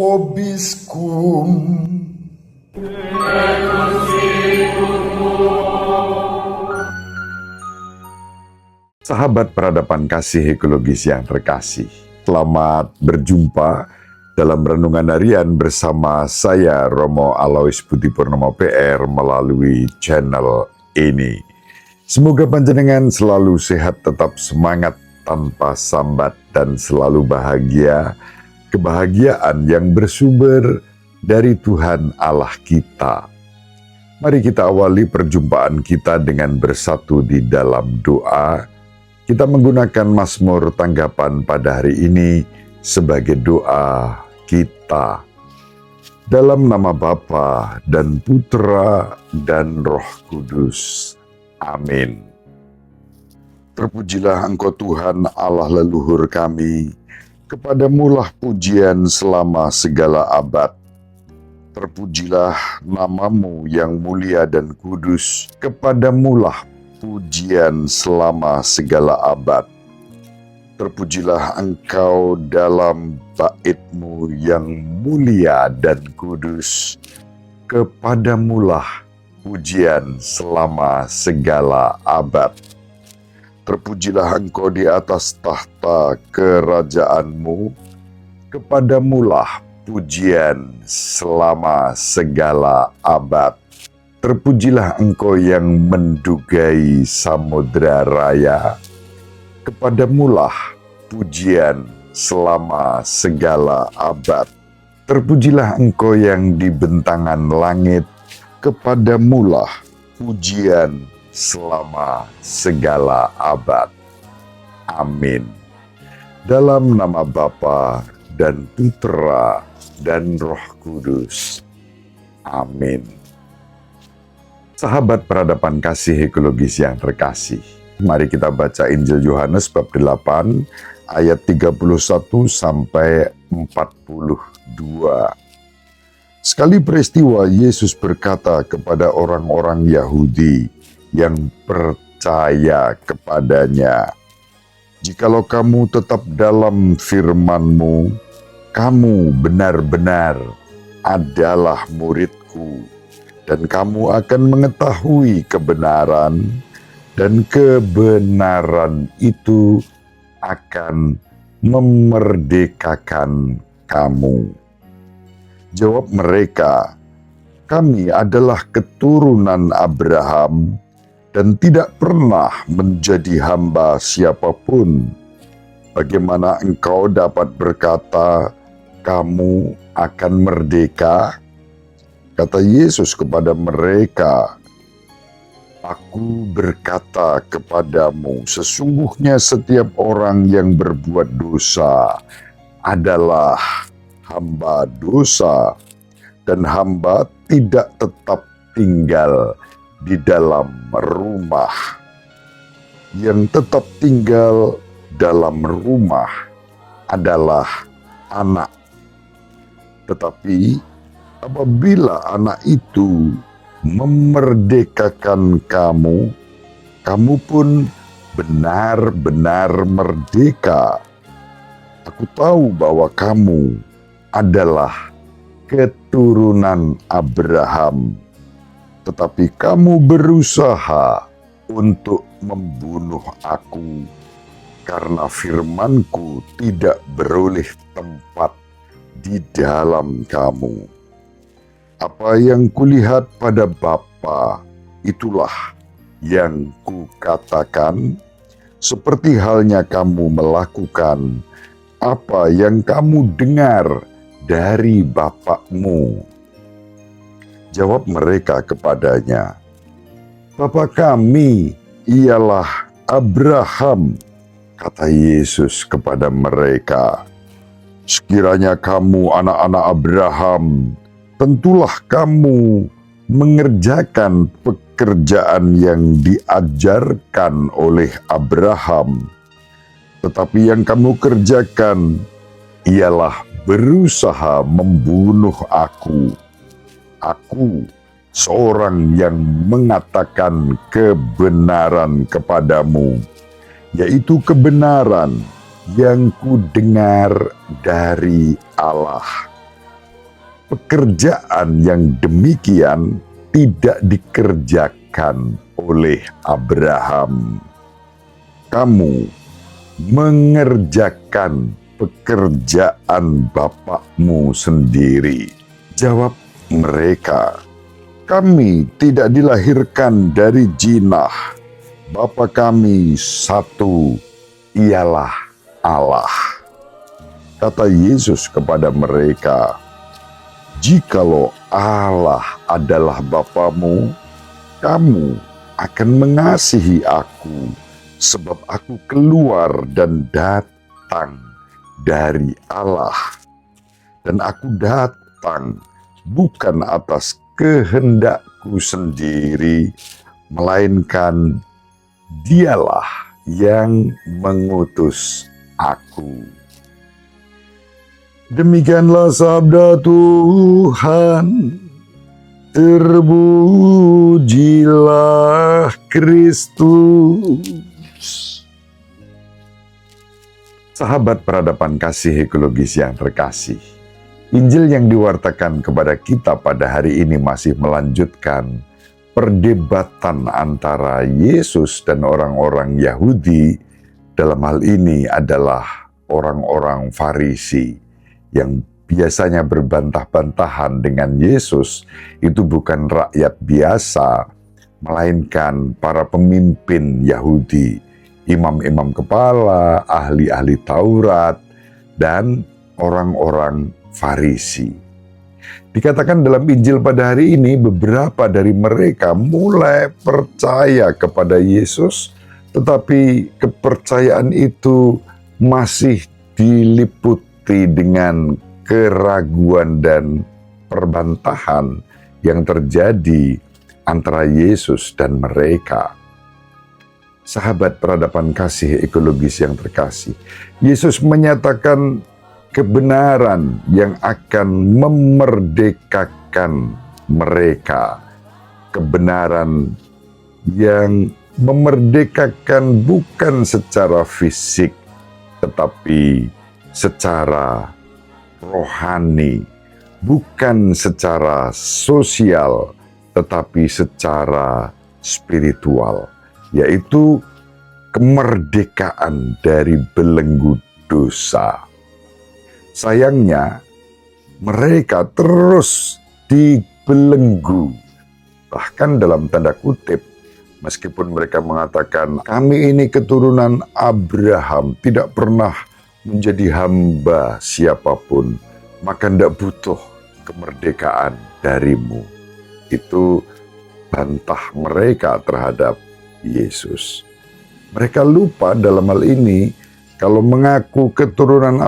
vobiscum. Sahabat peradaban kasih ekologis yang terkasih, selamat berjumpa dalam renungan harian bersama saya Romo Alois Budi Purnomo PR melalui channel ini. Semoga panjenengan selalu sehat, tetap semangat tanpa sambat, dan selalu bahagia, kebahagiaan yang bersumber dari Tuhan Allah kita. Mari kita awali perjumpaan kita dengan bersatu di dalam doa. Kita menggunakan Mazmur tanggapan pada hari ini sebagai doa kita. Dalam nama Bapa dan Putra dan Roh Kudus. Amin. Terpujilah Engkau Tuhan Allah leluhur kami, kepadamulah pujian selama segala abad. Terpujilah namamu yang mulia dan kudus, kepadamulah pujian selama segala abad. Terpujilah Engkau dalam bait-Mu yang mulia dan kudus, kepadamulah pujian selama segala abad. Terpujilah Engkau di atas tahta kerajaan-Mu, kepadamulah pujian selama segala abad. Terpujilah Engkau yang mendugai samudra raya, kepadamulah pujian selama segala abad. Terpujilah Engkau yang di bentangan langit, kepadamulah pujian selama segala abad. Amin. Dalam nama Bapa dan Putra dan Roh Kudus. Amin. Sahabat peradaban kasih ekologis yang terkasih, mari kita baca Injil Yohanes bab 8 ayat 31 sampai 42. Sekali peristiwa Yesus berkata kepada orang-orang Yahudi yang percaya kepadanya, "Jikalau kamu tetap dalam firman-Mu, kamu benar-benar adalah murid-Ku, dan kamu akan mengetahui kebenaran, dan kebenaran itu akan memerdekakan kamu." Jawab mereka, "Kami adalah keturunan Abraham dan tidak pernah menjadi hamba siapapun. Bagaimana engkau dapat berkata, kamu akan merdeka?" Kata Yesus kepada mereka, "Aku berkata kepadamu, sesungguhnya setiap orang yang berbuat dosa adalah hamba dosa, dan hamba tidak tetap tinggal di dalam rumah. Yang tetap tinggal dalam rumah adalah anak. Tetapi apabila anak itu memerdekakan kamu, kamu pun benar-benar merdeka. Aku tahu bahwa kamu adalah keturunan Abraham, tetapi kamu berusaha untuk membunuh aku, karena firman-Ku tidak beroleh tempat di dalam kamu. Apa yang kulihat pada Bapa, itulah yang kukatakan, seperti halnya kamu melakukan apa yang kamu dengar dari bapakmu." Jawab mereka kepadanya, "Bapa kami ialah Abraham." Kata Yesus kepada mereka, "Sekiranya kamu anak-anak Abraham, tentulah kamu mengerjakan pekerjaan yang diajarkan oleh Abraham. Tetapi yang kamu kerjakan ialah berusaha membunuh aku. Aku seorang yang mengatakan kebenaran kepadamu, yaitu kebenaran yang kudengar dari Allah. Pekerjaan yang demikian tidak dikerjakan oleh Abraham. Kamu mengerjakan pekerjaan bapakmu sendiri. Jawab mereka, kami tidak dilahirkan dari jinah. Bapa kami satu, ialah Allah. Kata Yesus kepada mereka, jikalau Allah adalah Bapamu, kamu akan mengasihi aku, sebab aku keluar dan datang dari Allah. Dan aku datang bukan atas kehendakku sendiri, melainkan Dialah yang mengutus aku. Demikianlah sabda Tuhan. Terpujilah Kristus. Sahabat peradaban kasih ekologis yang terkasih, Injil yang diwartakan kepada kita pada hari ini masih melanjutkan perdebatan antara Yesus dan orang-orang Yahudi. Dalam hal ini adalah orang-orang Farisi yang biasanya berbantah-bantahan dengan Yesus itu bukan rakyat biasa, melainkan para pemimpin Yahudi, imam-imam kepala, ahli-ahli Taurat, dan orang-orang Farisi. Dikatakan dalam Injil pada hari ini beberapa dari mereka mulai percaya kepada Yesus, tetapi kepercayaan itu masih diliputi dengan keraguan dan perbantahan yang terjadi antara Yesus dan mereka. Sahabat peradaban kasih ekologis yang terkasih, Yesus menyatakan kebenaran yang akan memerdekakan mereka. Kebenaran yang memerdekakan bukan secara fisik, tetapi secara rohani, bukan secara sosial, tetapi secara spiritual, yaitu kemerdekaan dari belenggu dosa. Sayangnya, mereka terus dibelenggu, bahkan dalam tanda kutip, meskipun mereka mengatakan, kami ini keturunan Abraham, tidak pernah menjadi hamba siapapun, maka tidak butuh kemerdekaan darimu. Itu bantah mereka terhadap Yesus. Mereka lupa dalam hal ini, kalau mengaku keturunan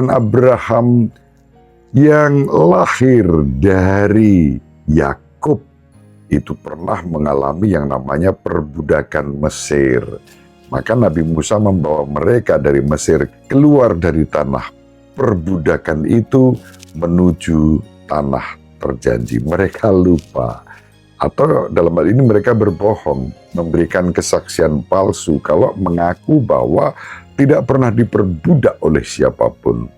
Abraham yang lahir dari Yakub itu pernah mengalami yang namanya perbudakan Mesir. Maka Nabi Musa membawa mereka dari Mesir keluar dari tanah perbudakan itu menuju tanah terjanji. Mereka lupa, atau dalam hal ini mereka berbohong, memberikan kesaksian palsu kalau mengaku bahwa tidak pernah diperbudak oleh siapapun.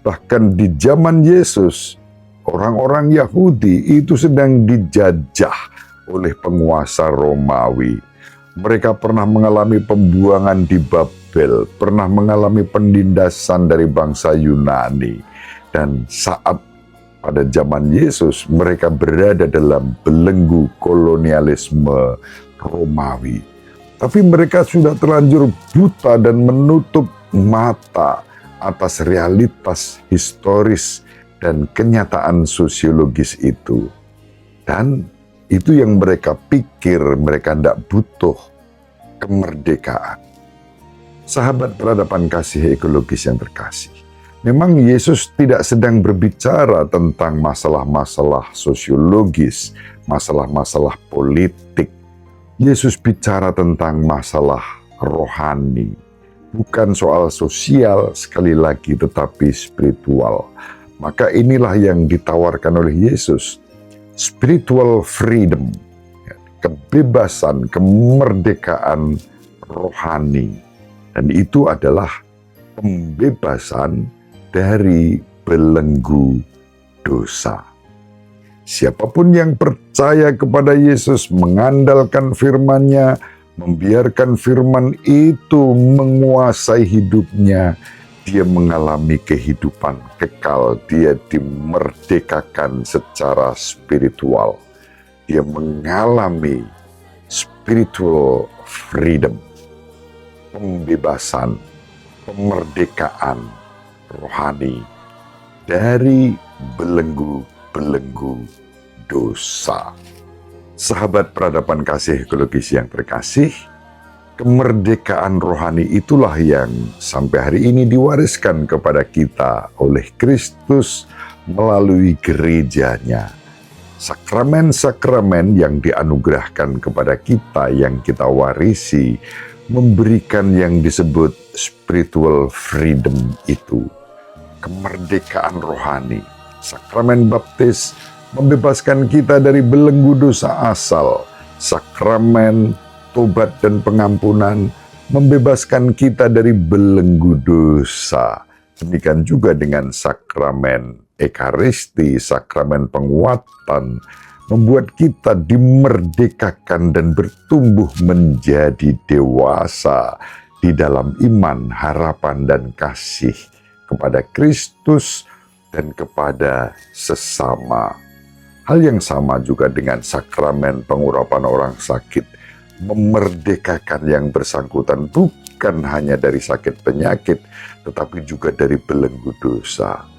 Bahkan di zaman Yesus, orang-orang Yahudi itu sedang dijajah oleh penguasa Romawi. Mereka pernah mengalami pembuangan di Babel, pernah mengalami penindasan dari bangsa Yunani. Dan saat pada zaman Yesus, mereka berada dalam belenggu kolonialisme Romawi. Tapi mereka sudah terlanjur buta dan menutup mata atas realitas historis dan kenyataan sosiologis itu. Dan itu yang mereka pikir, mereka tidak butuh kemerdekaan. Sahabat peradaban kasih ekologis yang terkasih, memang Yesus tidak sedang berbicara tentang masalah-masalah sosiologis, masalah-masalah politik. Yesus bicara tentang masalah rohani, bukan soal sosial sekali lagi, tetapi spiritual. Maka inilah yang ditawarkan oleh Yesus, spiritual freedom, kebebasan, kemerdekaan rohani. Dan itu adalah pembebasan dari belenggu dosa. Siapapun yang percaya kepada Yesus, mengandalkan firman-Nya, membiarkan firman itu menguasai hidupnya, dia mengalami kehidupan kekal, dia dimerdekakan secara spiritual. Dia mengalami spiritual freedom, pembebasan, pemerdekaan rohani dari belenggu-belenggu dosa. Sahabat peradaban kasih ekologis yang terkasih, kemerdekaan rohani itulah yang sampai hari ini diwariskan kepada kita oleh Kristus melalui gerejanya. Sakramen-sakramen yang dianugerahkan kepada kita, yang kita warisi, memberikan yang disebut spiritual freedom itu. Kemerdekaan rohani. Sakramen baptis membebaskan kita dari belenggu dosa asal. Sakramen tobat dan pengampunan membebaskan kita dari belenggu dosa. Demikian juga dengan sakramen Ekaristi, sakramen penguatan, membuat kita dimerdekakan dan bertumbuh menjadi dewasa di dalam iman, harapan, dan kasih kepada Kristus dan kepada sesama. Hal yang sama juga dengan sakramen pengurapan orang sakit, memerdekakan yang bersangkutan bukan hanya dari sakit penyakit, tetapi juga dari belenggu dosa.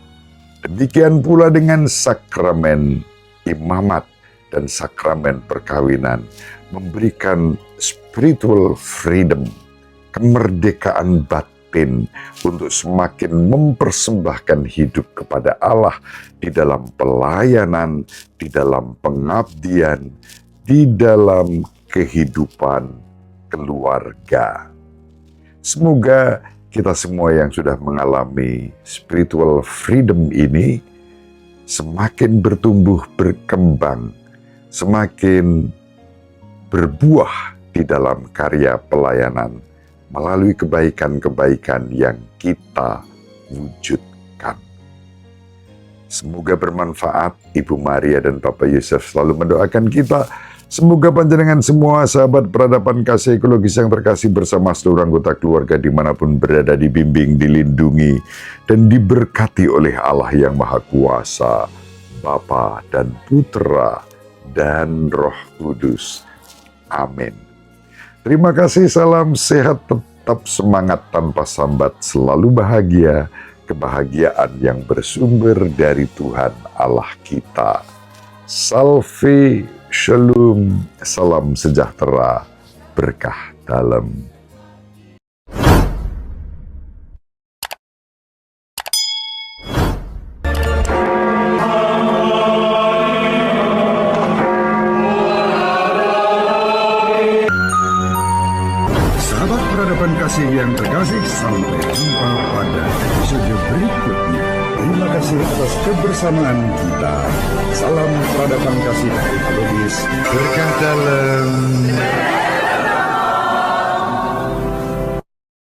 Demikian pula dengan sakramen imamat dan sakramen perkawinan, memberikan spiritual freedom, kemerdekaan batin untuk semakin mempersembahkan hidup kepada Allah di dalam pelayanan, di dalam pengabdian, di dalam kehidupan keluarga. Semoga kita semua yang sudah mengalami spiritual freedom ini semakin bertumbuh, berkembang, semakin berbuah di dalam karya pelayanan melalui kebaikan-kebaikan yang kita wujudkan. Semoga bermanfaat. Ibu Maria dan Bapak Yusuf selalu mendoakan kita. Semoga panjenengan semua sahabat peradaban kasih ekologis yang terkasih bersama seluruh anggota keluarga dimanapun berada dibimbing, dilindungi, dan diberkati oleh Allah yang Maha Kuasa, Bapa dan Putra dan Roh Kudus. Amin. Terima kasih, salam sehat, tetap semangat tanpa sambat, selalu bahagia, kebahagiaan yang bersumber dari Tuhan Allah kita. Salve, shalom, salam sejahtera, berkah dalam. Sahabat peradaban kasih yang terkasih, sampai jumpa pada episode berikutnya. Terima kasih atas kebersamaan kita. Salam peradaban kasih ekologis, berkah dalam.